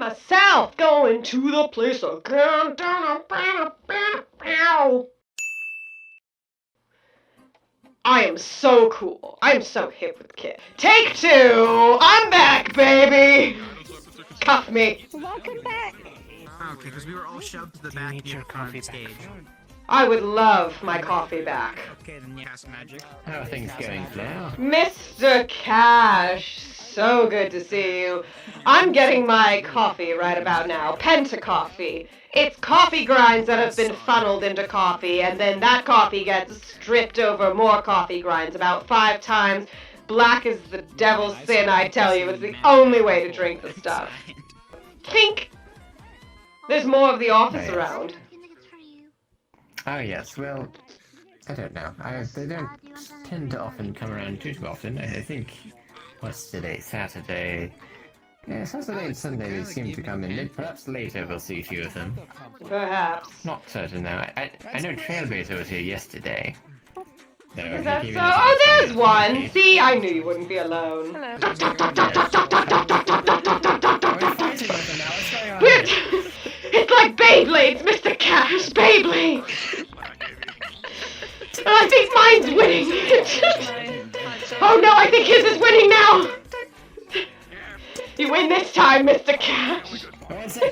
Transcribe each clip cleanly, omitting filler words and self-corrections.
myself, going to the place again. I am so cool. I am so hip with the kid. Take two. I'm back, baby. Cuff me. Welcome back. Okay, because we were all shoved to the back of your coffee stage. I would love my coffee back. Okay, then cast magic. How are things going, Flair? Mr. Cash, so good to see you. I'm getting my coffee right about now. Penta-coffee. It's coffee grinds that have been funneled into coffee, and then that coffee gets stripped over more coffee grinds about 5 times. Black is the devil's sin, I tell you. It's the only way to drink the stuff. Clink! There's more of the office around. Oh yes, well, I don't know. They don't tend to often come around too often. I think, what's today? Saturday? Yeah, Saturday and Sunday they seem to come in. Perhaps later we'll see a few of them. Perhaps. Not certain though. I know Trailblazer was here yesterday. So Is that so? Oh, there's one! See, I knew you wouldn't be alone. Hello. Are we fighting with them now? What's going on here? It's like Beyblades, Mr. Cash, Beyblades! And I think mine's winning! Oh no, I think his is winning now! You win this time, Mr. Cash!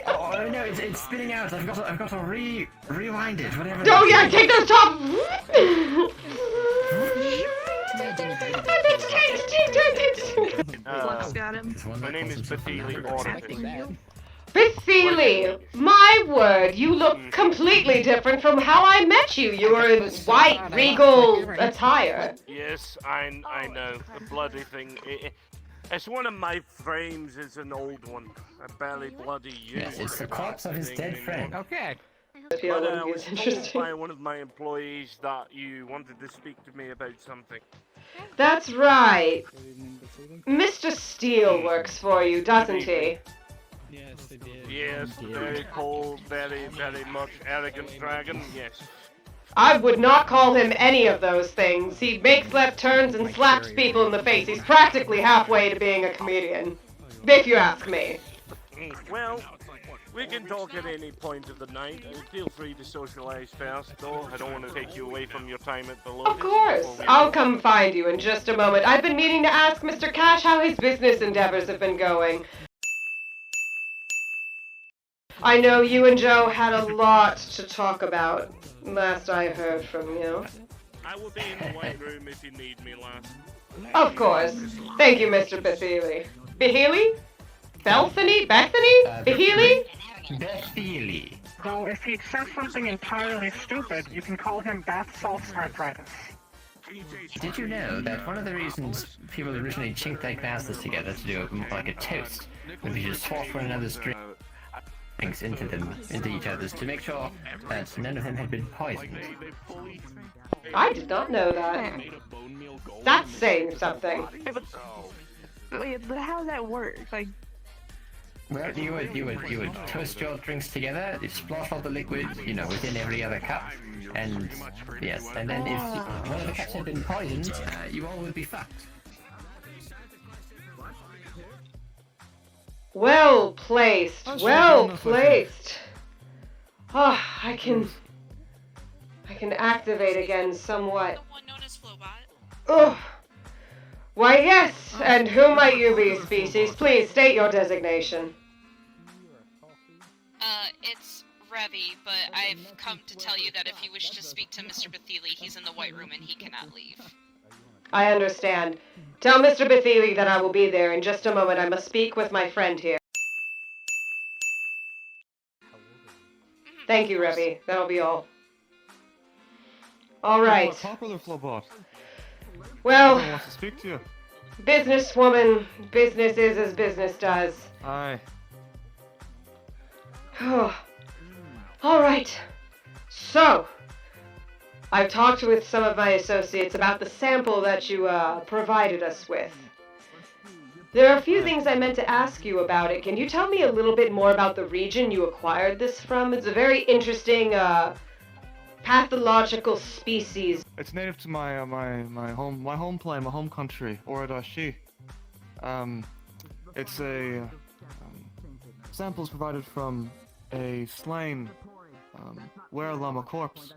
Oh no, it's spinning out. I've got to rewind it. Whatever. Oh yeah, take those top. Got him. My name is Bathili. Basili, my word, you look completely different from how I met you. You were in white, regal attire. Yes, I know. The bloody thing. It's one of my frames. It's an old one. I barely bloody use. Yes, it's the corpse of his dead friend. Okay. I feel But like I was it's told interesting. by one of my employees that you wanted to speak to me about something. That's right. Mr. Steele works for you, doesn't he? Yes, they did. Yes, very cold, very much arrogant dragon. Yes. I would not call him any of those things. He makes left turns and slaps people in the face. He's practically halfway to being a comedian. If you ask me. Well, we can talk at any point of the night. Feel free to socialize first, though. I don't want to take you away from your time at the Lotus. Of course. I'll come find you in just a moment. I've been meaning to ask Mr. Cash how his business endeavors have been going. I know you and Joe had a lot to talk about, last I heard from you. I will be in the white room if you need me, lass. Of course. Thank you, Mr. Bethely. Behely? Bethany? Behely? Bethily. Though if he says something entirely stupid, you can call him bath salts arthritis. Did you know that one of the reasons people originally chinked their glasses together to do like a toast would be to swap one another's drinks into each other's to make sure that none of them had been poisoned? I did not know that. That's saying something. But how does that work? Like, Well, you would toast your drinks together, you splash all the liquid, within every other cup, and yes, and then if one of the cups had been poisoned, you all would be fucked. Well placed. Well placed. Oh, I can activate again somewhat. The one known as Flobot. Oh. Why, yes, and who might you be, species? Please state your designation. It's Revy, but I've come to tell you that if you wish to speak to Mr. Bethely, he's in the white room and he cannot leave. I understand. Tell Mr. Bethely that I will be there in just a moment. I must speak with my friend here. Thank you, Revy. That'll be all. All right. Popular Flobot. Well, I want to speak to you. businesswoman, business is as business does. Aye. All right. So, I've talked with some of my associates about the sample that you provided us with. There are a few things I meant to ask you about it. Can you tell me a little bit more about the region you acquired this from? It's a very interesting pathological species. It's native to my home country, Oradashi. It's samples provided from a slain were-llama corpse.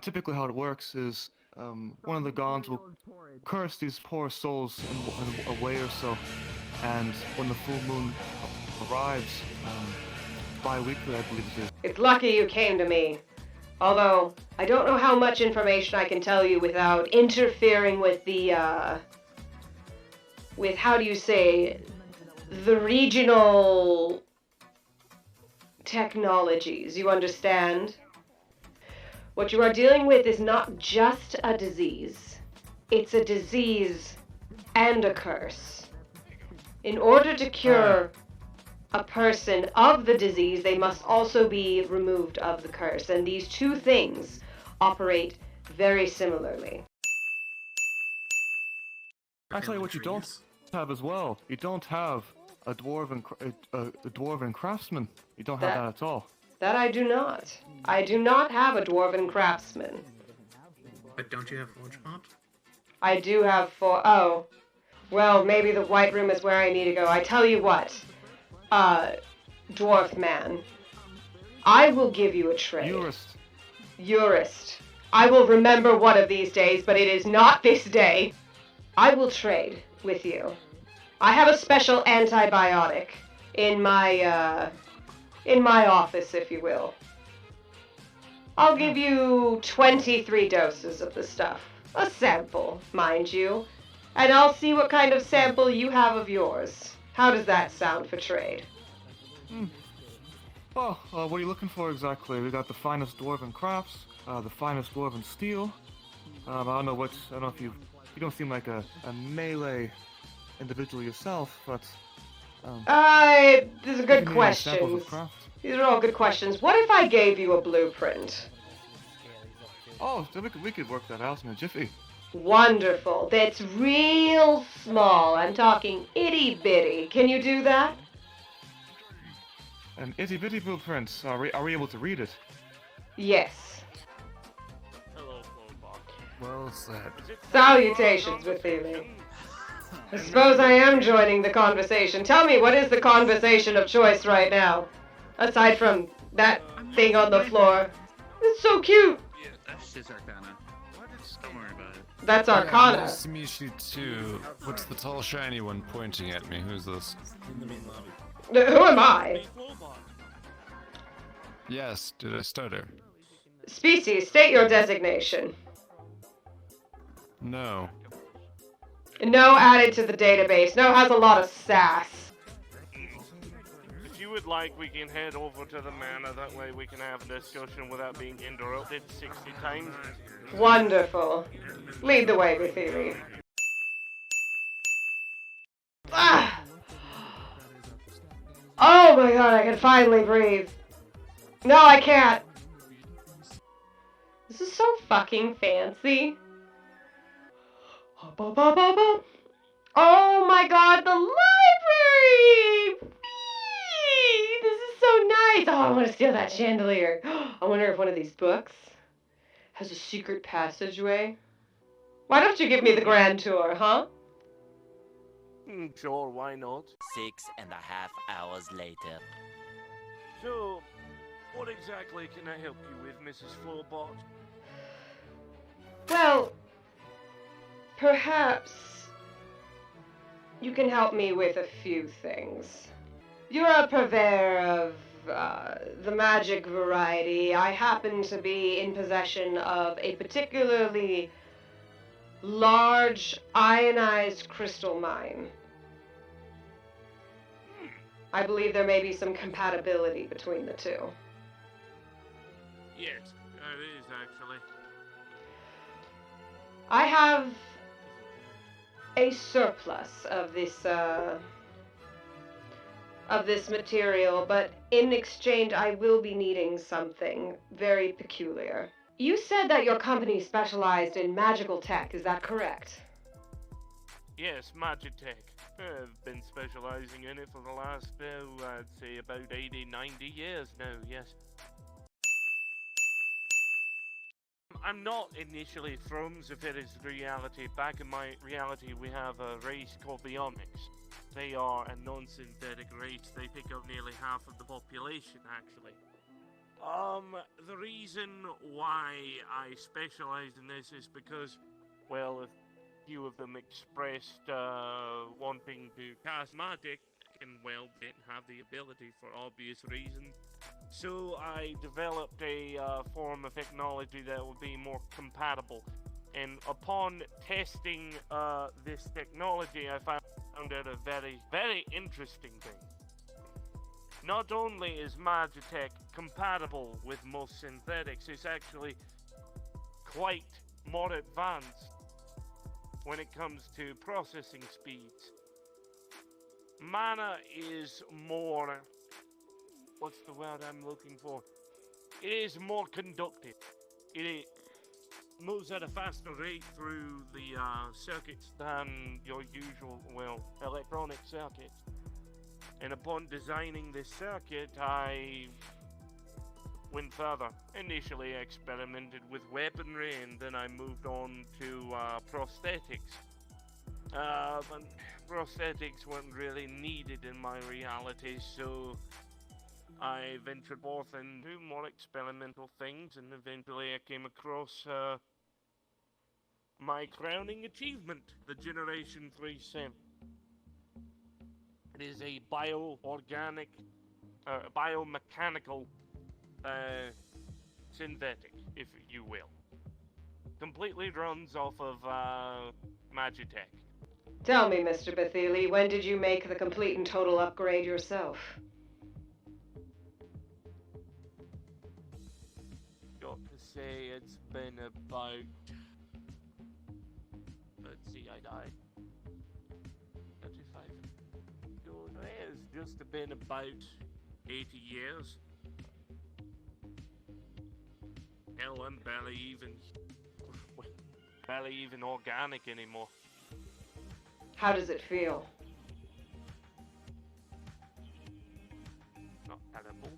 Typically how it works is one of the gods will curse these poor souls in a way or so, and when the full moon arrives, bi-weekly I believe it is. It's lucky you came to me. Although, I don't know how much information I can tell you without interfering with the, with, how do you say, the regional technologies, you understand? What you are dealing with is not just a disease. It's a disease and a curse. In order to cure a person of the disease, they must also be removed of the curse, and these two things operate very similarly. I tell you what you don't have as well. You don't have a dwarven craftsman. You don't have that at all. That I do not. I do not have a dwarven craftsman. But don't you have Flobot? I do have oh. Well, maybe the White Room is where I need to go. I tell you what. Dwarf man. I will give you a trade. Jurist. I will remember one of these days, but it is not this day. I will trade with you. I have a special antibiotic in my office, if you will. I'll give you 23 doses of the stuff. A sample, mind you. And I'll see what kind of sample you have of yours. How does that sound for trade? Well, what are you looking for exactly? We got the finest dwarven crafts, the finest dwarven steel. I don't know if you don't seem like a melee individual yourself, but these are good questions. These are all good questions. What if I gave you a blueprint? Oh, we could work that out in a jiffy. Wonderful. That's real small. I'm talking itty bitty. Can you do that? An itty bitty blueprint. Are we able to read it? Yes. Hello, Flobot. Well said. Salutations, Wathili. I suppose I am joining the conversation. Tell me, what is the conversation of choice right now? Aside from that thing on the floor. It's so cute. Yeah, that's just Arcana. Don't worry about it. That's Arcana. Nice to meet you too. What's the tall shiny one pointing at me? Who's this? Who am I? Yes, did I stutter? Species, state your designation. No. No added to the database. No has a lot of sass. If you would like, we can head over to the manor. That way we can have a discussion without being interrupted 60 times. Wonderful. Lead the way, Wathili. Ah! Oh my god, I can finally breathe. No, I can't. This is so fucking fancy. Oh my god, the library! Whee! This is so nice. Oh, I want to steal that chandelier. I wonder if one of these books has a secret passageway. Why don't you give me the grand tour, huh? Sure, why not? 6.5 hours later. So, what exactly can I help you with, Mrs. Flobot? Well, perhaps you can help me with a few things. You're a purveyor of the magic variety. I happen to be in possession of a particularly large ionized crystal mine. I believe there may be some compatibility between the two. Yes, there is actually. I have a surplus of this material, but in exchange I will be needing something very peculiar. You said that your company specialized in magical tech, is that correct? Yes, Magitech. I've been specializing in it for the last, I'd say about 80, 90 years now, yes. I'm not initially from Zephyris reality. Back in my reality, we have a race called Bionics. They are a non-synthetic race. They pick up nearly half of the population, actually. The reason why I specialize in this is because, well, a few of them expressed wanting to cast magic, and, well, didn't have the ability for obvious reasons. So I developed a form of technology that would be more compatible. And upon testing this technology, I found out a very, very interesting thing. Not only is Magitech compatible with most synthetics, it's actually quite more advanced when it comes to processing speeds. Mana is more... what's the word I'm looking for? It is more conductive. It moves at a faster rate through the circuits than your usual, well, electronic circuits. And upon designing this circuit, I went further. Initially, I experimented with weaponry, and then I moved on to prosthetics. But prosthetics weren't really needed in my reality, so I ventured forth into more experimental things, and eventually I came across my crowning achievement, the Generation 3 Sim. It is a biomechanical synthetic, if you will. Completely runs off of Magitech. Tell me, Mr. Bethely, when did you make the complete and total upgrade yourself? Got to say, it's been about... let's see, I died. 35. It's just been about 80 years. Hell, I'm barely even organic anymore. How does it feel? Not terrible,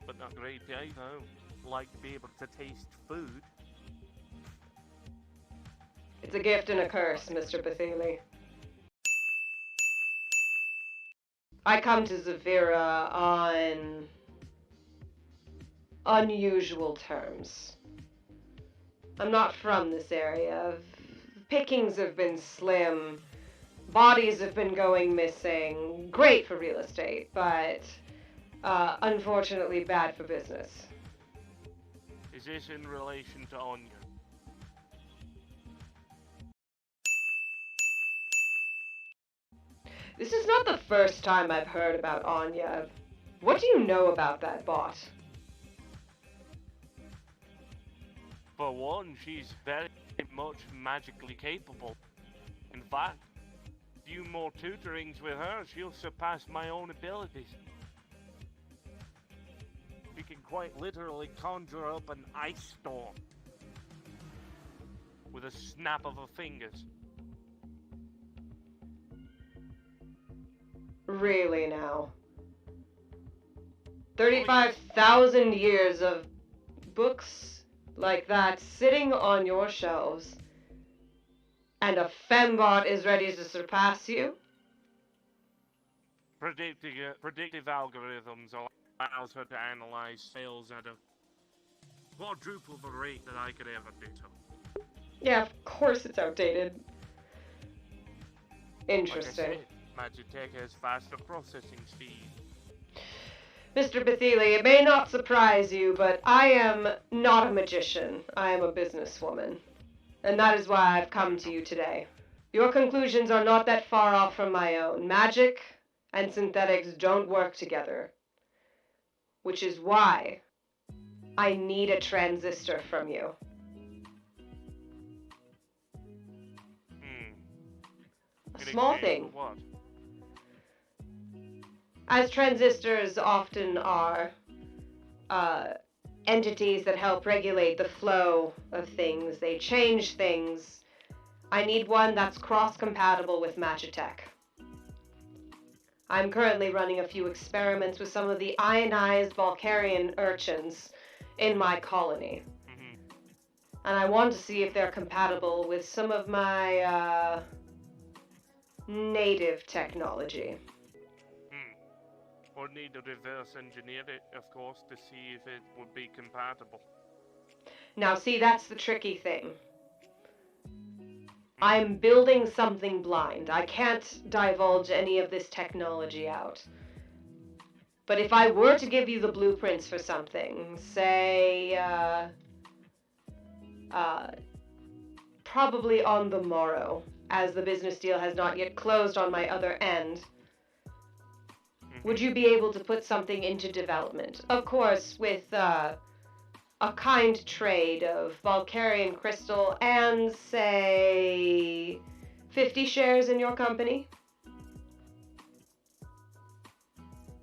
but not great either. Like to be able to taste food. It's a gift and a curse, Mr. Bethely. I come to Zafira on unusual terms. I'm not from this area. Pickings have been slim. Bodies have been going missing. Great for real estate, but unfortunately bad for business. Is this in relation to Anya? This is not the first time I've heard about Anya. What do you know about that bot? For one, she's very much magically capable. In fact, a few more tutorings with her, she'll surpass my own abilities. She can quite literally conjure up an ice storm with a snap of her fingers. Really now? 35,000 years of books like that sitting on your shelves, and a fembot is ready to surpass you? Predictive algorithms allows her to analyze sales at a quadruple the rate that I could ever do so. Yeah, of course it's outdated. Interesting. Like I said, Magitech has faster processing speed. Mr. Bethely, it may not surprise you, but I am not a magician. I am a businesswoman. And that is why I've come to you today. Your conclusions are not that far off from my own. Magic and synthetics don't work together. Which is why I need a transistor from you. A small thing. What? As transistors often are entities that help regulate the flow of things, they change things. I need one that's cross-compatible with Magitech. I'm currently running a few experiments with some of the ionized Valkyrian urchins in my colony. And I want to see if they're compatible with some of my native technology. Or need to reverse engineer it, of course, to see if it would be compatible. Now see, that's the tricky thing. I'm building something blind. I can't divulge any of this technology out. But if I were to give you the blueprints for something, say, probably on the morrow, as the business deal has not yet closed on my other end, would you be able to put something into development? Of course, with, a kind trade of Valkyrian crystal and, say, 50 shares in your company?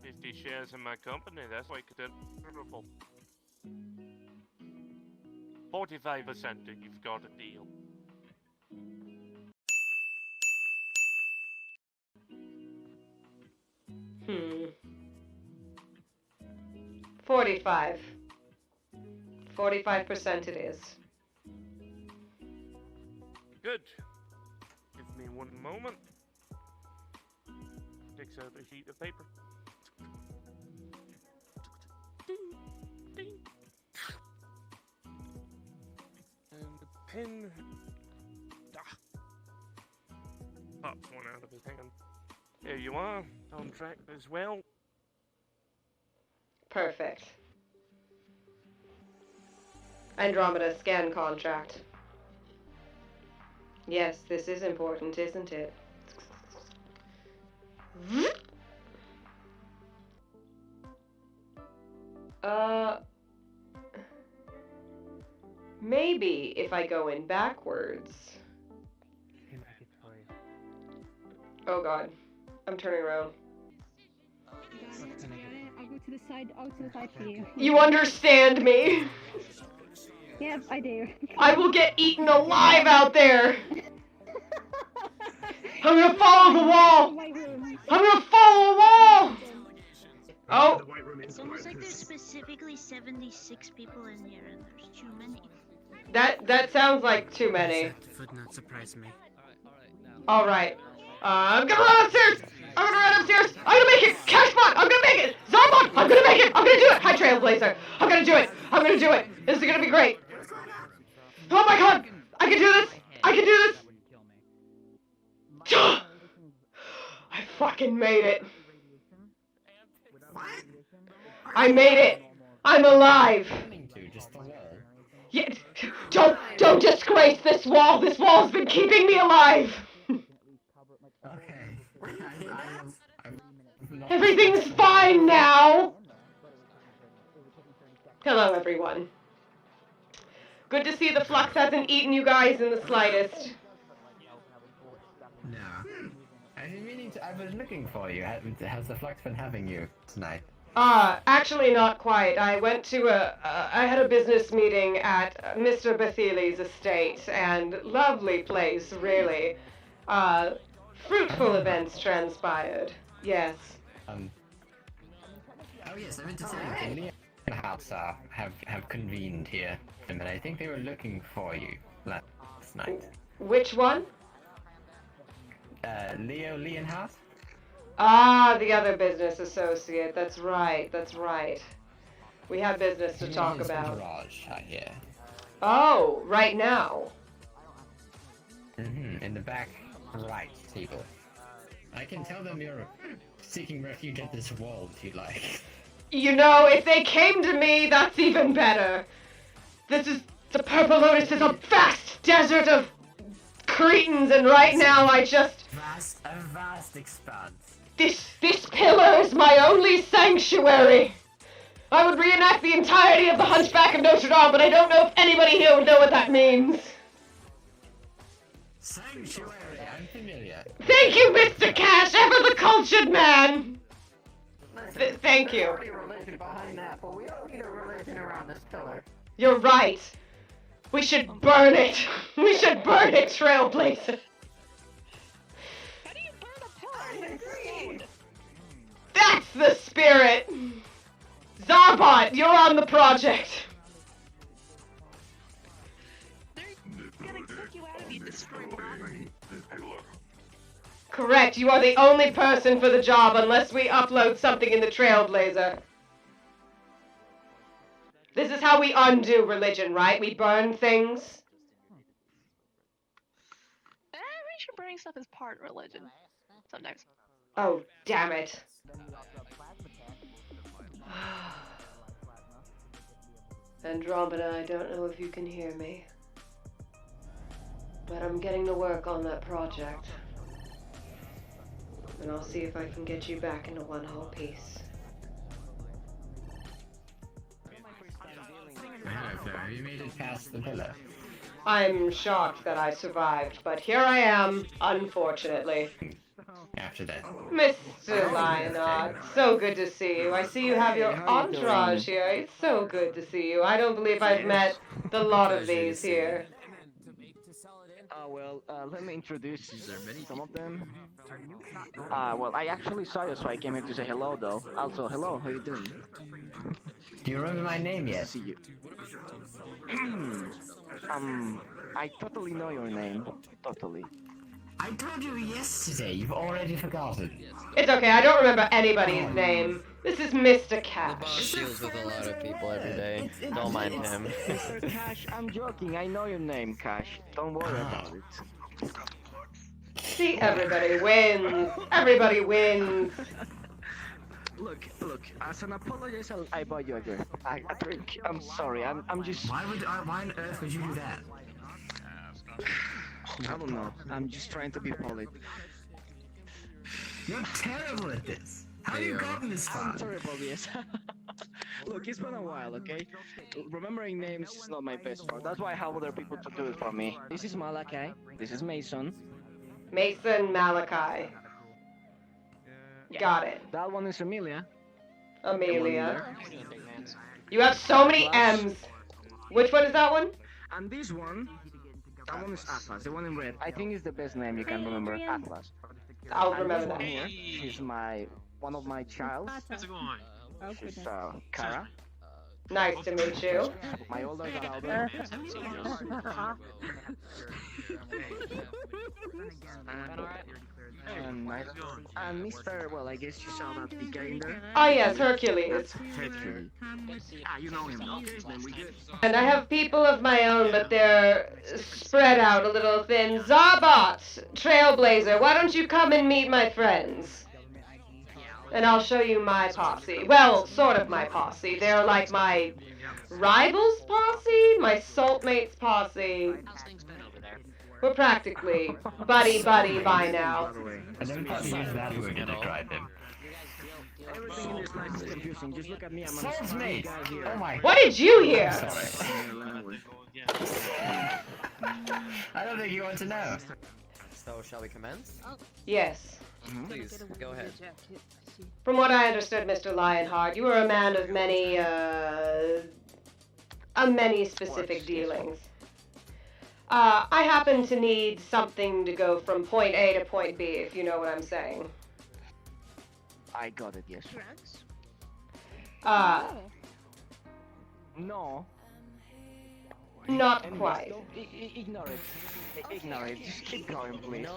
50 shares in my company, that's like considerable. 45% and you've got a deal. Hmm. 45. 45% it is. Good. Give me one moment. Takes out a sheet of paper. And the pen. Pops one out of his hand. There you are. Contract as well. Perfect. Andromeda scan contract. Yes, this is important, isn't it? Maybe if I go in backwards. Oh god. I'm turning around. I'll go to the side, for you. You understand me? Yes, I do. I will get eaten alive out there! I'm gonna follow the wall! I'm gonna follow the wall! Oh! It's almost like there's specifically 76 people in here and there's too many. That sounds like too many. That would not surprise me. Alright. I'm gonna run upstairs! I'm gonna run upstairs! I'm gonna make it! Cash spot! I'm gonna make it! Zombot! I'm gonna make it! I'm gonna do it! Hi, Trailblazer! I'm gonna do it! I'm gonna do it! This is gonna be great! Oh my god! I can do this! I can do this! I fucking made it! I made it! I'm alive! Yeah, don't disgrace this wall! This wall's been keeping me alive! Everything's fine now! Hello, everyone. Good to see the flux hasn't eaten you guys in the slightest. No. I was looking for you. Has the flux been having you tonight? Actually not quite. I went to I had a business meeting at Mr. Bethely's estate, and lovely place, really. Fruitful events transpired. Yes. Oh yes, I meant to say, Leah and House have convened here, and I think they were looking for you last night. Which one? Lee and House? Ah, the other business associate. That's right, that's right. We have business to talk about. Garage, I hear. Oh, right now. In the back right table. I can tell them you're seeking refuge at this wall if you like. You know, if they came to me, that's even better. The Purple Lotus is a vast desert of cretins, and right now I just... A vast expanse. This pillar is my only sanctuary. I would reenact the entirety of the Hunchback of Notre Dame, but I don't know if anybody here would know what that means. Sanctuary, I'm familiar. Thank you, Mr. Cash, ever the cultured man. Thank you. Religion behind that, but we don't need a religion around this pillar. You're right. We should burn it. We should burn it, Trailblazer. How do you burn a pillar? Agreed. That's the spirit. Zoebot, you're on the project. They're gonna kick you out if you destroy property. Correct, you are the only person for the job unless we upload something in the Trailblazer. This is how we undo religion, right? We burn things. We should burning stuff as part of religion. Sometimes. Oh, damn it. Andromeda, I don't know if you can hear me, but I'm getting to work on that project. And I'll see if I can get you back into one whole piece. Hello, sir. Have you made it past the pillar? I'm shocked that I survived, but here I am, unfortunately. After that. Mr. Lionard, so good to see you. I see you have your entourage here. It's so good to see you. I don't believe I've met the lot of these here. Well, let me introduce some of them. Well, I actually saw you, so I came here to say hello, though. Also, hello, how you doing? Do you remember my name yet? See you. I totally know your name. Totally. I told you yesterday. You've already forgotten. It's okay, I don't remember anybody's name. This is Mr. Cash. Deals with a lot of people every day. Don't mind him. Mr. Cash, I'm joking. I know your name, Cash. Don't worry about it. See, everybody wins. Everybody wins. Look. As an apology, I bought you a drink. I'm sorry. I'm just. Why on earth would you do that? I don't know. I'm just trying to be polite. You're terrible at this. How have you gotten this far? I'm terrible, yes. Look, it's been a while, okay? Remembering names is not my best part. That's why I have other people to do it for me. This is Malachi. This is Mason. Mason Malachi. Got it. That one is Amelia. Amelia. You have so many M's. Which one is that one? And this one, that one is Atlas, the one in red. I think it's the best name you can remember, Atlas. I'll remember that. Here, she's one of my childs. She's Kara. Nice to meet you. My older daughter. And Mr. Well, I guess you saw that big guy in there. Oh yes, Hercules. Hercules. You know him. Okay, then we good. And I have people of my own, but they're spread out a little thin. Joebot, Trailblazer, why don't you come and meet my friends? And I'll show you my posse. Well, sort of my posse. They're like my rivals posse, my saltmates posse. We're practically buddy-buddy by now. I don't think you use that word to describe him. Everything in this life is confusing. Just look at me. I'm Saltmate! Oh my. What did you hear? Sorry. I don't think you want to know. So, shall we commence? Yes. Please, go ahead. From what I understood, Mr. Lionheart, you are a man of many specific dealings. I happen to need something to go from point A to point B, if you know what I'm saying. I got it, yes. No. Not quite. Ignore it. Ignore it. Just keep going, please.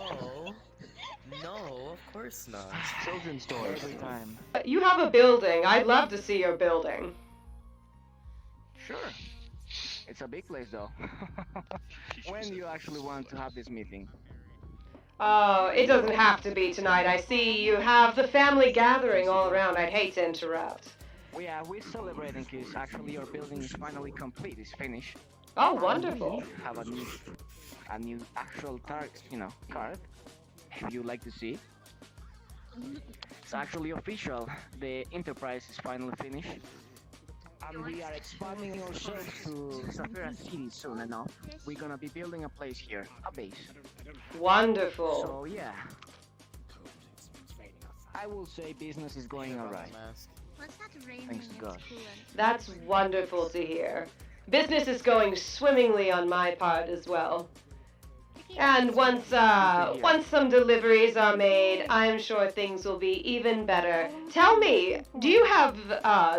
No, of course not. Children's stories every time. You have a building. I'd love to see your building. Sure. It's a big place, though. When do you actually want to have this meeting? Oh, it doesn't have to be tonight. I see you have the family gathering all around. I'd hate to interrupt. We're celebrating because actually your building is finally complete. It's finished. Oh, wonderful. We have a new actual card. If you'd like to see. It's actually official. The Enterprise is finally finished. And we are expanding ourselves to Sapphira City soon enough. We're gonna be building a place here, a base. Wonderful. So yeah, I will say business is going alright. Thanks to God. That's wonderful to hear. Business is going swimmingly on my part as well. And once some deliveries are made, I'm sure things will be even better. Tell me, do you have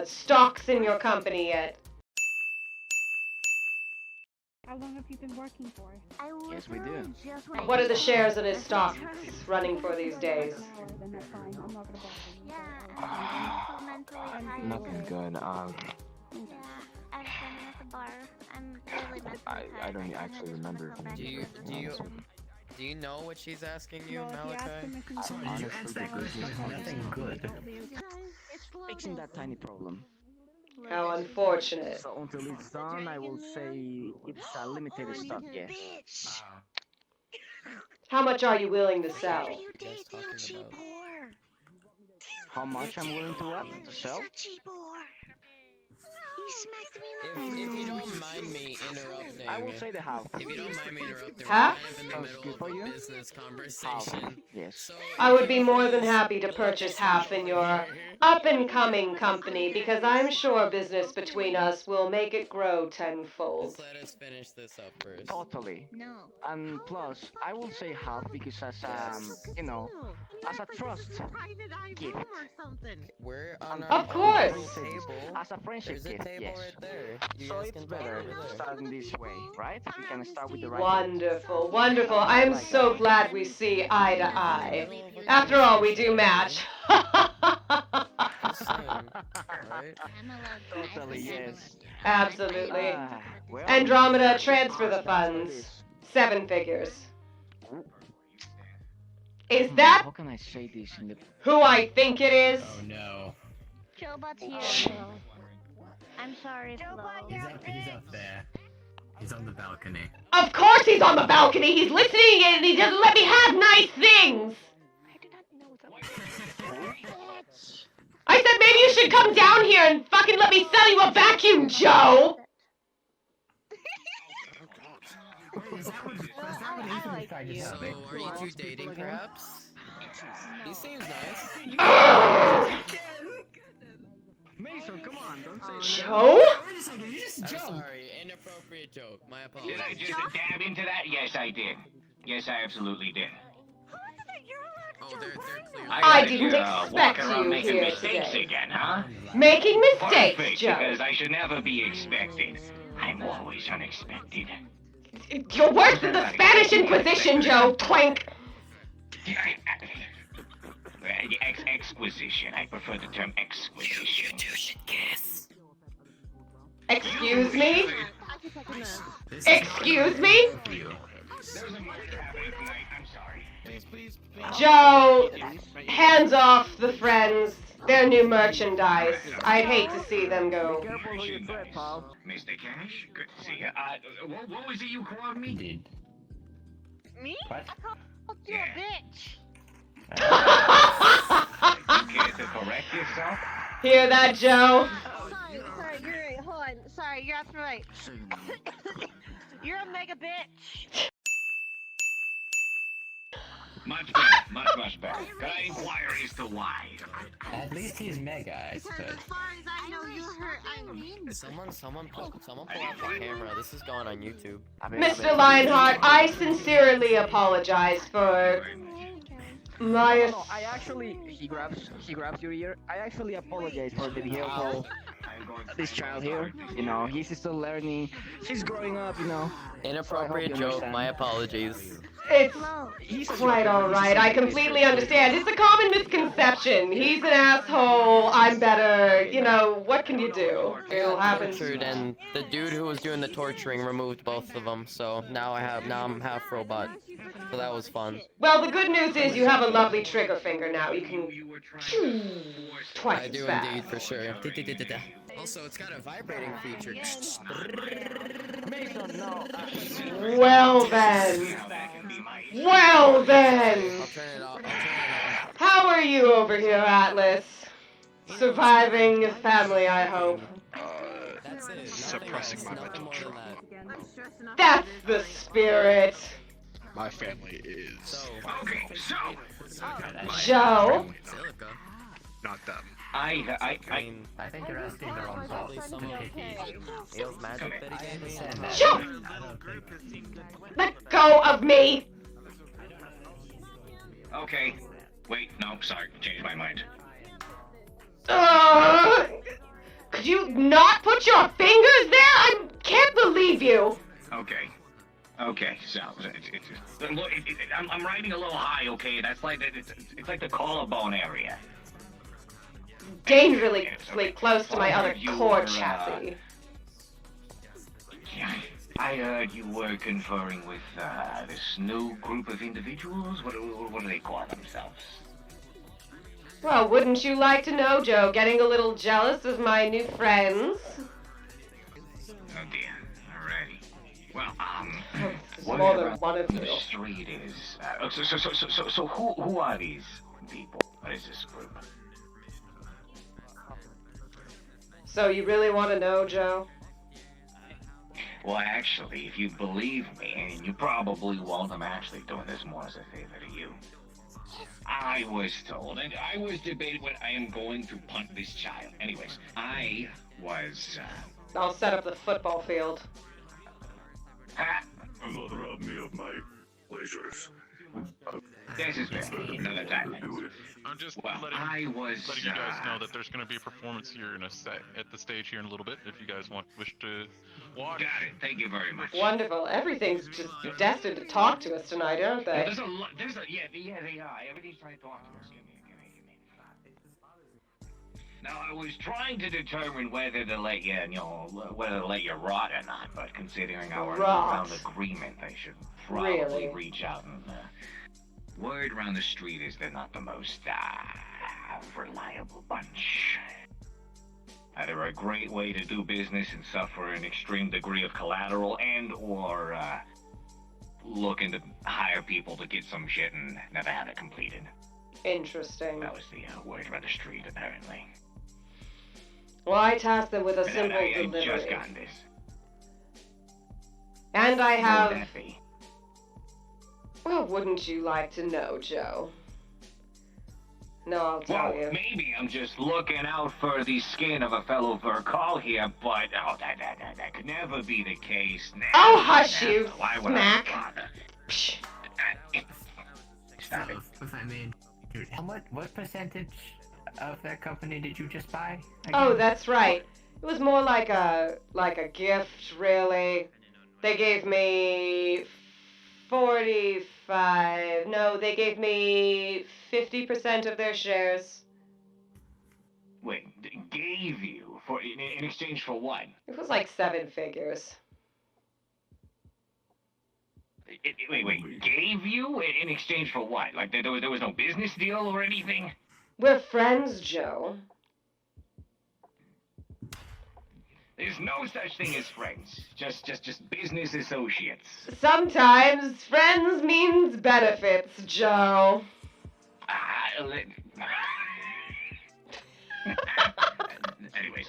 stocks in your company yet? How long have you been working for? Yes, we do. What are the shares in his stocks running for these days? Then that's fine. I'm not gonna bother you. Nothing good. I've been at the bar. I'm really not I don't actually remember. Do you know what she's asking you, Malachi? Honestly, Nothing good. fixing that tiny problem. How unfortunate. So until it's done, I will say it's a limited stock, yes. How much are you willing to sell? How much I'm willing to what? To sell? If you don't mind me interrupting, I will say the half. If you don't mind me interrupting, Half? we're kind of in the middle of a business conversation. Yes. I would be more than happy to purchase half in your up-and-coming company because I'm sure business between us will make it grow tenfold. Just let us finish this up first. Totally. No. And plus, I will say half because as as a trust gift. We're on our Of course. Table. As a friendship There's a gift, table yes. right there. You So guys it's can better talk over there. starting this way, right? We can start with the right. Wonderful, wonderful. I am so glad we see eye to eye. After all, we do match. Totally, yes. Absolutely. Well, Andromeda, transfer the funds. 7 figures. Is that How can I say this in the... who I think it is? Oh no. Joebot's here. I'm sorry, Flo. He's up there. He's on the balcony. Of course he's on the balcony. He's listening in and he doesn't let me have nice things. I said maybe you should come down here and fucking let me sell you a vacuum, Joe. Is that what Ethan tried to So, say? are you two dating, perhaps? He seems nice. Mason, come on, don't say Joe? I'm sorry, inappropriate joke. My apologies. Did I just dab into that? Yes, I did. Yes, I absolutely did. Oh, they're clear. I didn't expect walk around you making here mistakes today. again, huh? Making mistakes, Perfect, Joe. because I should never be expected. I'm always unexpected. You're worse than the Spanish Inquisition, Joe. Twank. Exquisition. I prefer the term exquisition. You two should kiss. Excuse me? Excuse me? I'm sorry. Joe, hands off the friends. They're new merchandise. I'd hate to see them go. Mr. Cash, good to see you. What was it you called me? Indeed. Me? What? I called you a bitch. You care to correct yourself? Hear that, Joe? Sorry, you're right. Hold on. Sorry, you're absolutely right. You're a mega bitch. Much better, much better. Can I inquire as to why? At least he's mega, I suppose. As far as I know, you hurt Irene. Someone pull out the camera. This is going on YouTube. Mr. Lionheart, I sincerely apologize for my... No, I actually... He grabs your ear. I actually apologize for the behavior of this child here. You know, he's still learning. She's growing up, you know. Inappropriate joke. My apologies. It's quite alright. I completely understand. It's a common misconception. He's an asshole. I'm better. You know, what can you do? It'll happen. Tortured, and the dude who was doing the torturing removed both of them. So now I'm half robot. So that was fun. Well, the good news is you have a lovely trigger finger now. You can twice I as do fast. indeed, for sure. Also, it's got a vibrating feature. Well then. Well then. I'll turn it off. How are you over here, Atlas? Surviving your family, I hope. That's it. Suppressing my mental trauma. That's the spirit. My family is. Okay, so. Joe? Not them. I think you're asking the wrong person. Eels Magic Betty game? Joe! Let go of me! Okay. Wait, no, sorry. Changed my mind. Could you not put your fingers there? I can't believe you. Okay. Okay, so look, I'm riding a little high. Okay, that's like it's like the collarbone area. Dangerously close to my other core chassis. Yeah, I heard you were conferring with this new group of individuals. What do they call themselves? Well, wouldn't you like to know, Joe? Getting a little jealous of my new friends? Oh dear. Alrighty. Well, more than where one of the you. street is. So who are these people? What is this group? So you really want to know, Joe? Well, actually, if you believe me, and you probably won't, I'm actually doing this more as a favor to you. I was told, and I was debating when I am going to punt this child. Anyways, I was, I'll set up the football field. Will rob me of my pleasures. This is fair. Another time. I'm just letting you guys know that there's going to be a performance here in a set at the stage here in a little bit. If you guys wish to watch. Got it. Thank you very much. Wonderful. Everything's just destined to talk to us tonight, aren't Well, they? yeah, they are. Everybody's trying to talk to us. Give me. Now, I was trying to determine whether to let you rot or not, but considering our newfound agreement, I should probably reach out and, word around the street is they're not the most, reliable bunch. Either a great way to do business and suffer an extreme degree of collateral or looking to hire people to get some shit and never have it completed. Interesting. That was the word around the street, apparently. Well, I tasked them with a simple I delivery. just got this. And I What have... would that be? Well, wouldn't you like to know, Joe? No, I'll tell you. Maybe I'm just looking out for the skin of a fellow Verkal here, but that could never be the case. Never, Oh, hush never. you, Why would smack. I bother? Stop it. If I may, what percentage of that company did you just buy? Oh, that's right. It was more like a gift, really. They gave me 45. No, they gave me 50% of their shares. Wait, gave you for in exchange for what? It was like 7 figures. Wait, gave you in exchange for what? Like there was no business deal or anything? We're friends, Joe. There's no such thing as friends. Just business associates. Sometimes friends means benefits, Joe. Anyways,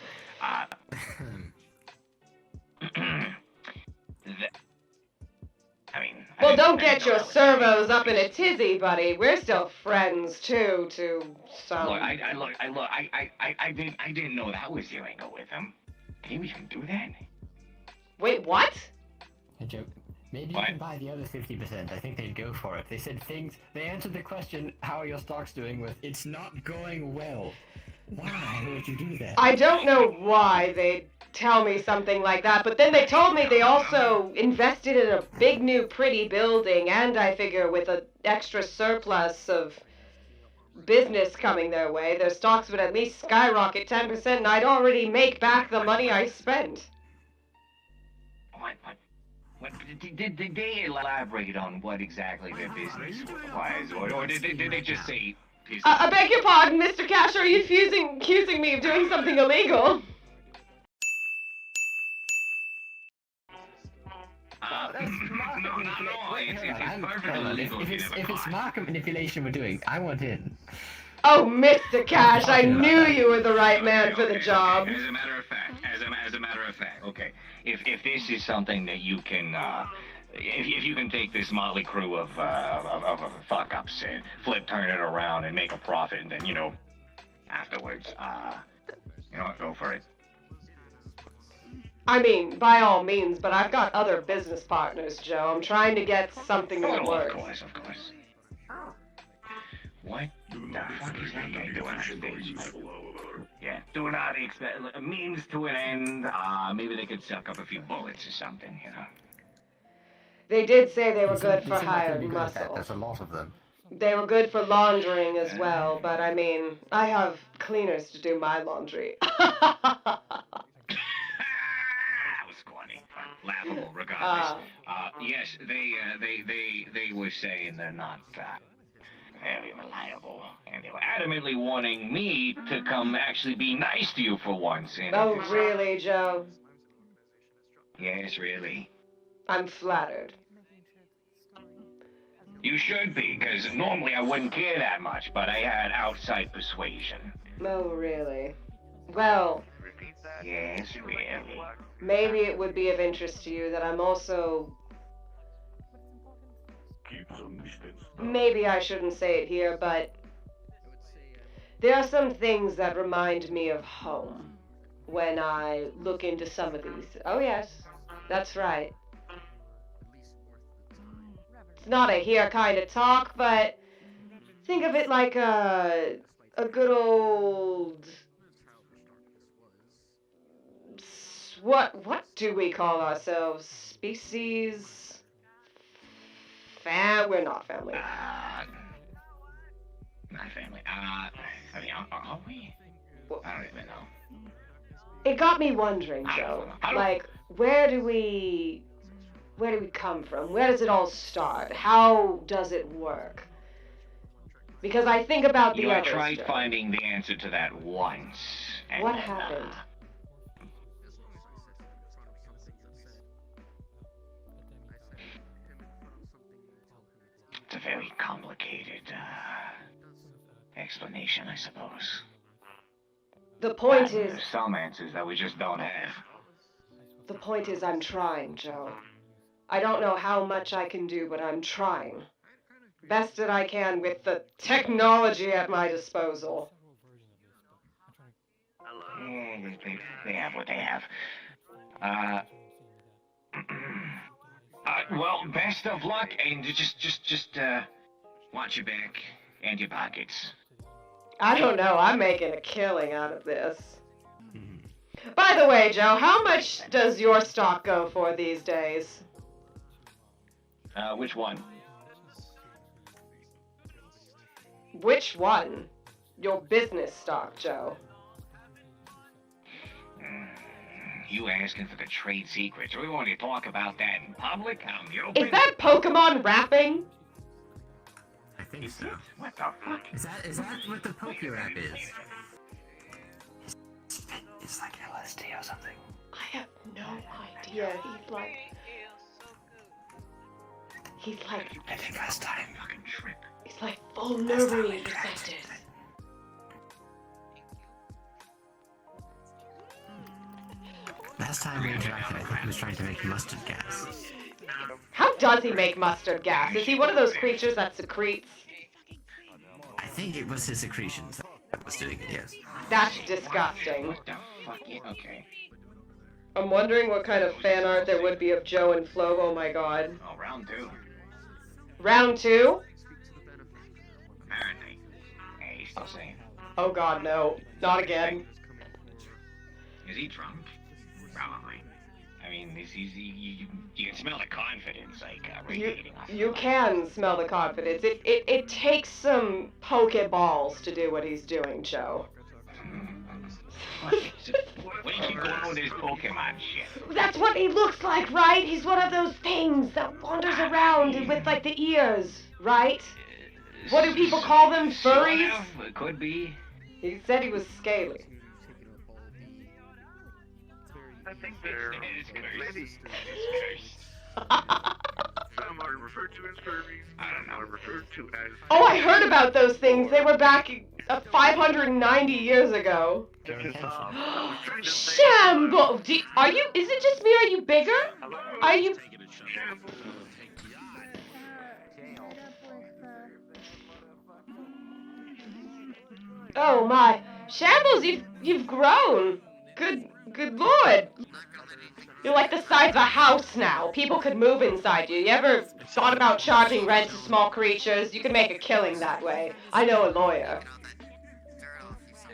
Well, don't get your servos up in a tizzy, buddy. We're still friends too, to some. Look, I didn't know that was your angle with him. Can you even do that? Wait, what? A joke. Maybe you can buy the other 50%. I think they'd go for it. They said they answered the question, how are your stocks doing with, it's not going well. Why would you do that? I don't know why they'd tell me something like that, but then they told me they also invested in a big new pretty building, and I figure with an extra surplus of business coming their way, their stocks would at least skyrocket 10%, and I'd already make back the money I spent. What did they elaborate on what exactly their business was, or did they just say? I beg your pardon, Mr. Cash, are you accusing me of doing something illegal? If it's market manipulation we're doing, I want in. Oh, Mr. Cash, I knew you were the right man for the job. As a matter of fact, okay. If this is something that you can, if you can take this motley crew of fuck-ups and turn it around and make a profit, and then, afterwards, go for it. I mean, by all means, but I've got other business partners, Joe. I'm trying to get something that works. Of course. What the fuck is that guy doing on stage? Yeah, do not expect a means to an end. Maybe they could suck up a few bullets or something, They did say they were They good seem for like they'd hired be good at that. muscle. There's a lot of them. They were good for laundering as well, but I mean, I have cleaners to do my laundry. That was funny, laughable regardless. Yes, they were saying they're not very reliable, and they were adamantly wanting me to come actually be nice to you for once. And Oh, really, Joe? Yes, really. I'm flattered. You should be, because normally I wouldn't care that much, but I had outside persuasion. Oh, really? Well, Yes, really. maybe it would be of interest to you that I'm also... Maybe I shouldn't say it here, but there are some things that remind me of home when I look into some of these. Oh, yes, that's right. It's not a here kind of talk, but think of it like a good old... What do we call ourselves? Species? We're not family. Not family. I mean, are we? I don't even know. It got me wondering, Joe. Like, where do we come from? Where does it all start? How does it work? Because I think about the I others, tried Joe. finding the answer to that once. And What then, happened? It's a very complicated explanation, I suppose. The point There's is, some answers that we just don't have. the point is I'm trying, Joe. I don't know how much I can do, but I'm trying. Best that I can with the technology at my disposal. Yeah, they have what they have. Well, best of luck, and just watch your back and your pockets. I don't know, I'm making a killing out of this. By the way, Joe, how much does your stock go for these days? Which one? Which one? Your business stock, Joe. You asking for the trade secrets? We want to talk about that in public? I'm the open. Is that Pokemon rapping? I think so. What the fuck? Is that what the Pokerap is? It's like LSD or something. I have no idea. He's like I think last time. Fucking trip. he's like full nervery percentage. Last time we interacted, I think he was trying to make mustard gas. How does he make mustard gas? Is he one of those creatures that secretes? I think it was his secretions that was doing it, yes. That's disgusting. What the fuck? Yeah, okay. I'm wondering what kind of fan art there would be of Joe and Flo. Oh my god. Oh, round two. Round two? Apparently. Hey, he's still saying. Oh god, no. Not again. Is he drunk? Probably. I mean, you can smell the confidence, like, radiating off. You can smell the confidence. It takes some Pokeballs to do what he's doing, Joe. What do you keep going on with this Pokemon shit? That's what he looks like, right? He's one of those things that wanders around with, like, the ears, right? What do people call them? Furries? Sort of, it could be. He said he was scaly. I think they're maybe some are referred to as furries, some are referred to as... Oh, I heard about those things. They were back 590 years ago. Shambo! Are you... Is it just me? Are you bigger? Are you... Oh my. Shambles, you've grown. Good lord. You're like the size of a house now. People could move inside you. You ever thought about charging rent to small creatures? You could make a killing that way. I know a lawyer.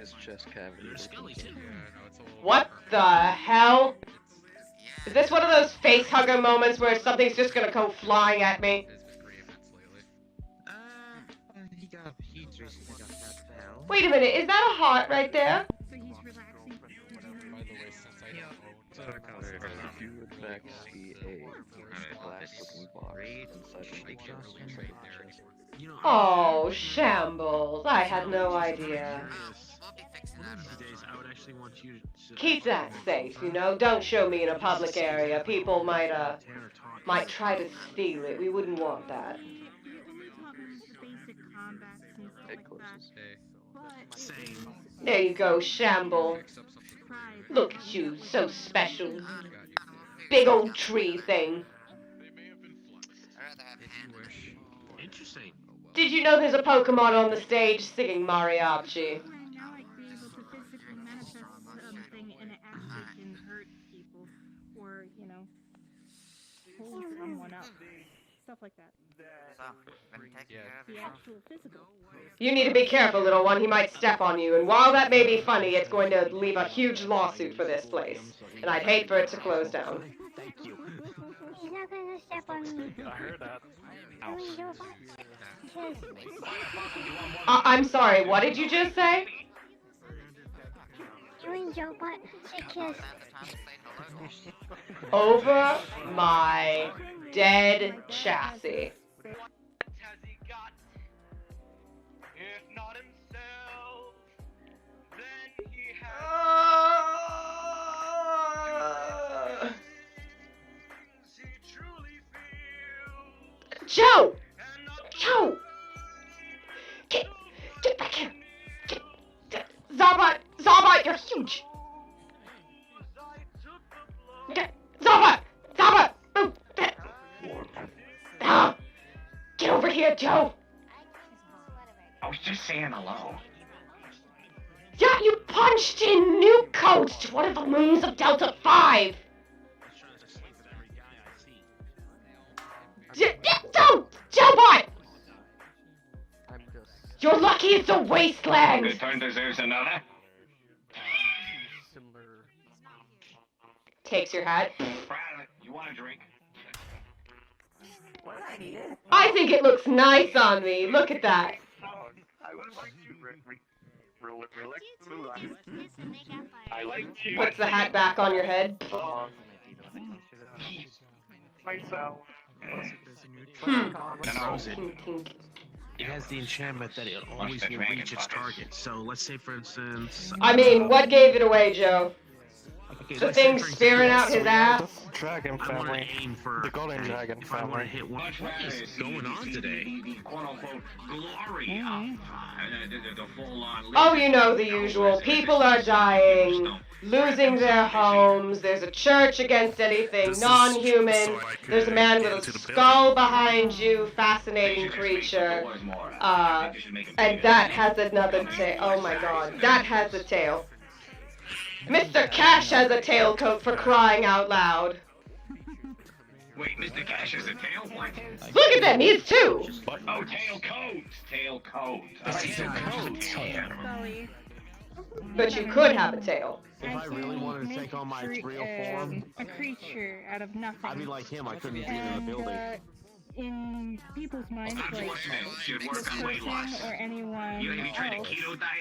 It's chest cavity. What the hell? Is this one of those face hugger moments where something's just gonna go flying at me? Wait a minute, is that a heart right there? Oh, shambles. I had no idea. Keep that safe, you know? Don't show me in a public area. People might try to steal it. We wouldn't want that. There you go, Shamble. Look at you, so special. Big old tree thing. Interesting. Did you know there's a Pokemon on the stage singing mariachi? Or, you know, hold someone up. Stuff like that. The actual physical. You need to be careful, little one. He might step on you. And while that may be funny, it's going to leave a huge lawsuit for this place. And I'd hate for it to close down. He's not gonna step on me. I heard that. I'm sorry, what did you just say? Join Joebot. Say kiss. Over my dead chassis. Joe! Joe! Get back here! Zorbot! Zorbot, you're huge! Zorbot! Zorbot! Get over here, Joe! I was just saying hello. Yeah, you punched in new codes to one of the moons of Delta 5! Joebot! You're lucky it's a wasteland! Good turn deserves another. Takes your hat. You want a drink? I think it looks nice on me. Look at that. I like you. Puts the hat back on your head. Myself. It has the enchantment that it always will reach its target. So let's say, for instance. I mean, what gave it away, Joe? Okay, The let's say, thing for spearing out instance, his ass? Dragon I want to family. aim for The golden dragon if I want family. to hit one. What is going on today? The quote-unquote glory of the full-on... Oh, you know the usual. People are dying, losing their homes. There's a church against anything non-human. There's a man with a skull behind you. Fascinating creature. And that has another tail. Oh my god. That has a tail. Mr. Cash has a tailcoat for crying out loud. Wait, Mr. Cash has a tail? What? Look at them, he's two! Oh, tailcoat! Tailcoat. Sully. But you could have a tail. If I really wanted to take on my real form, a creature out of nothing. I'd be like him. I couldn't be in the building. In people's minds, like this person or anyone else,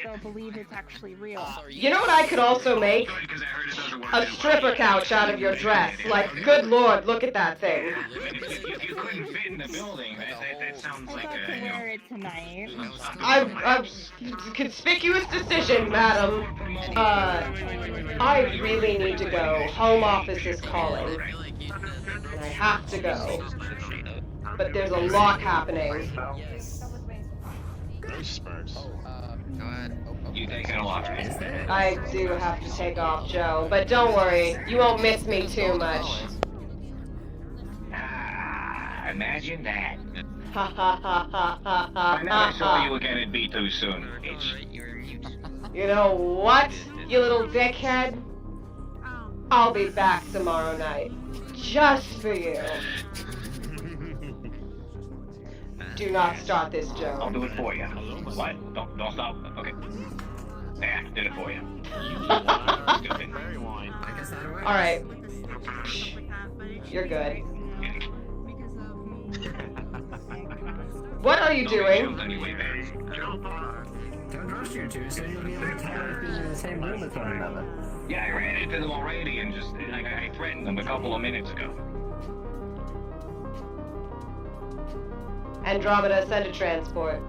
they'll believe it's actually real. You know what I could also make? A stripper couch out of your dress. Like, good lord, look at that thing. If you couldn't fit in the building, that sounds like I'd like to wear it tonight. I'm conspicuous decision, madam. I really need to go. Home office is calling. And I have to go. But there's a lot happening. You taking a walk? I do have to take off, Joe. But don't worry, you won't miss me too much. Imagine that. Ha ha ha ha ha ha. I never saw you again, it'd be too soon, bitch. You know what, you little dickhead? I'll be back tomorrow night. Just for you. Do not start this, Joe. I'll do it for you. What? Don't stop. Okay. There, did it for you. Stupid. Alright. You're good. What are you doing? Don't rush you two, so you'll be able to tolerate being in the same room with one another. Yeah, I ran into them already and just, I threatened them a couple of minutes ago. Andromeda, send a transport.